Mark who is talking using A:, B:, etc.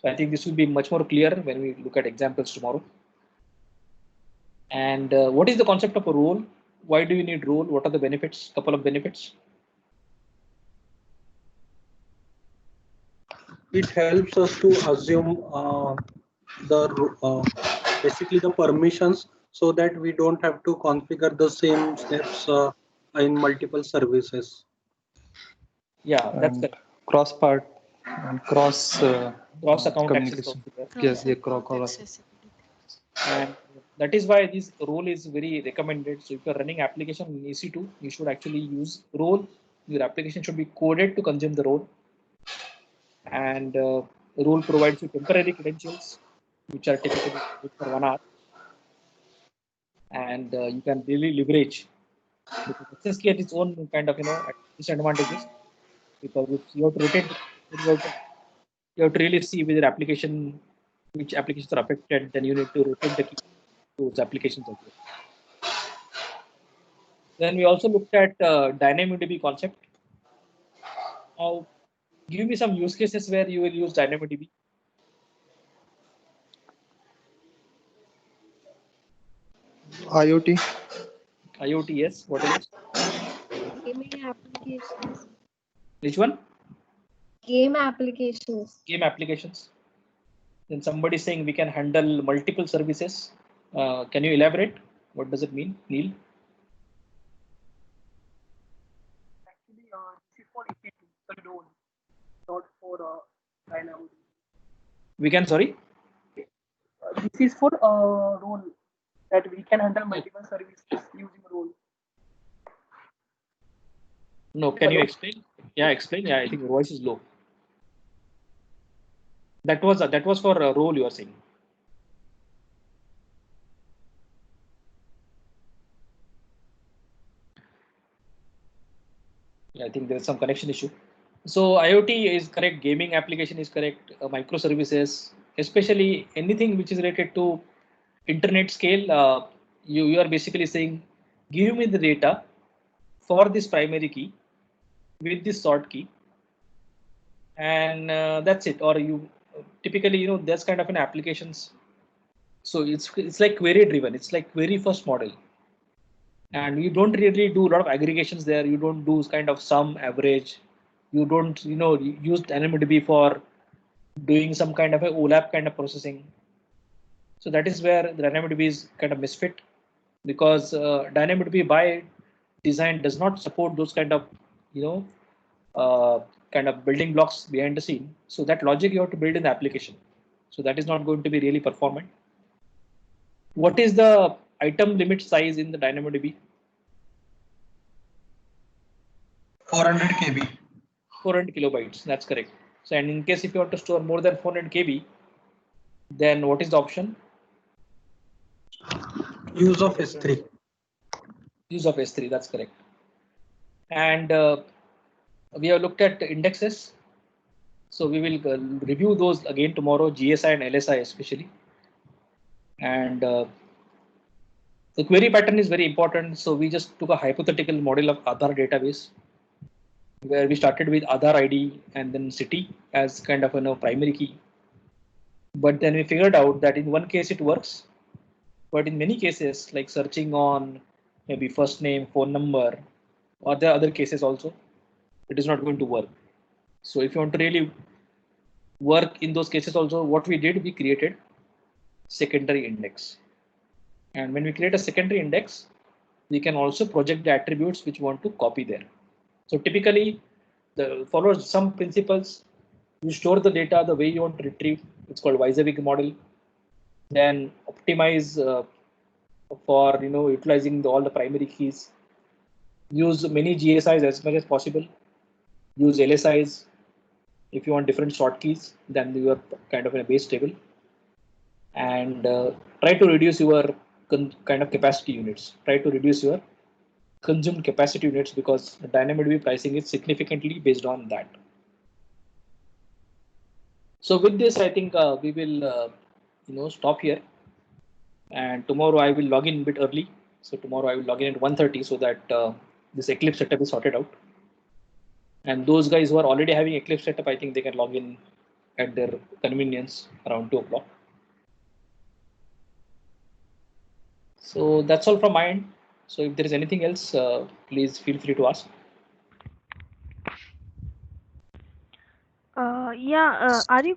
A: So I think this will be much more clear when we look at examples tomorrow. And what is the concept of a role? Why do you need role? What are the benefits? Couple of benefits.
B: It helps us to assume the basically the permissions, so that we don't have to configure the same steps in multiple services.
A: Yeah, that's
C: And
A: correct.
C: cross part and cross
A: Cross account access
C: communication.
A: also there.
C: Yes, yeah,
D: Cross-account
C: cross.
D: accessibility.
A: And that is why this role is very recommended. So if you're running application in EC2, you should actually use role. Your application should be coded to consume the role. And role provides you temporary credentials, which are typically good for 1 hour. And you can really leverage, because access key has its own kind of disadvantages, because if you have to rotate you have to really see which applications are affected, then you need to rotate the key to those applications as well. Then we also looked at DynamoDB concept. Now, give me some use cases where you will use DynamoDB.
C: IoT.
A: IoT, yes. What else?
E: Gaming applications.
A: Which one?
E: Game applications.
A: Game applications. Then somebody is saying we can handle multiple services. Can you elaborate? What does it mean, Neil?
F: Actually, this is for EC2, the role, not for DynamoDB.
A: We can, sorry?
F: This is for role, that we can handle multiple services using role.
A: No, can you
F: Hello?
A: explain? Yeah, explain. Yeah, I think your voice is low. That was for a role you are saying. Yeah, I think there's some connection issue. So IoT is correct, gaming application is correct, microservices, especially anything which is related to internet scale. You are basically saying, give me the data for this primary key with this sort key, and that's it. Or you typically, there's kind of an applications. So it's like query driven. It's like query first model, and you don't really do a lot of aggregations there. You don't do kind of sum average. You don't use DynamoDB for doing some kind of a OLAP kind of processing. So that is where the DynamoDB is kind of misfit, because DynamoDB by design does not support those kind of kind of building blocks behind the scene. So that logic you have to build in the application. So that is not going to be really performant. What is the item limit size in the DynamoDB?
B: 400 KB.
A: 400 kilobytes. That's correct. So, and in case if you want to store more than 400 KB, then what is the option?
B: Use of S3.
A: Use of S3. That's correct. And we have looked at indexes. So we will review those again tomorrow, GSI and LSI especially. And the query pattern is very important. So we just took a hypothetical model of Aadhaar database, where we started with Aadhaar ID and then city as kind of a primary key. But then we figured out that in one case it works, but in many cases, like searching on maybe first name, phone number, or there are other cases also, it is not going to work. So if you want to really work in those cases also, what we did, we created secondary index. And when we create a secondary index, we can also project the attributes which we want to copy there. So typically, the follows some principles. You store the data the way you want to retrieve. It's called WYSIWYG model. Then optimize for utilizing all the primary keys. Use many GSIs as much as possible. Use LSIs if you want different short keys than you are kind of in a base table. And try to reduce your kind of capacity units. Try to reduce your consumed capacity units, because the DynamoDB pricing is significantly based on that. So with this, I think we will stop here. And tomorrow I will log in a bit early. So tomorrow I will log in at 1:30 so that this Eclipse setup is sorted out. And those guys who are already having Eclipse setup, I think they can log in at their convenience around 2 o'clock. So that's all from my end. So if there is anything else, please feel free to ask.
D: Are you going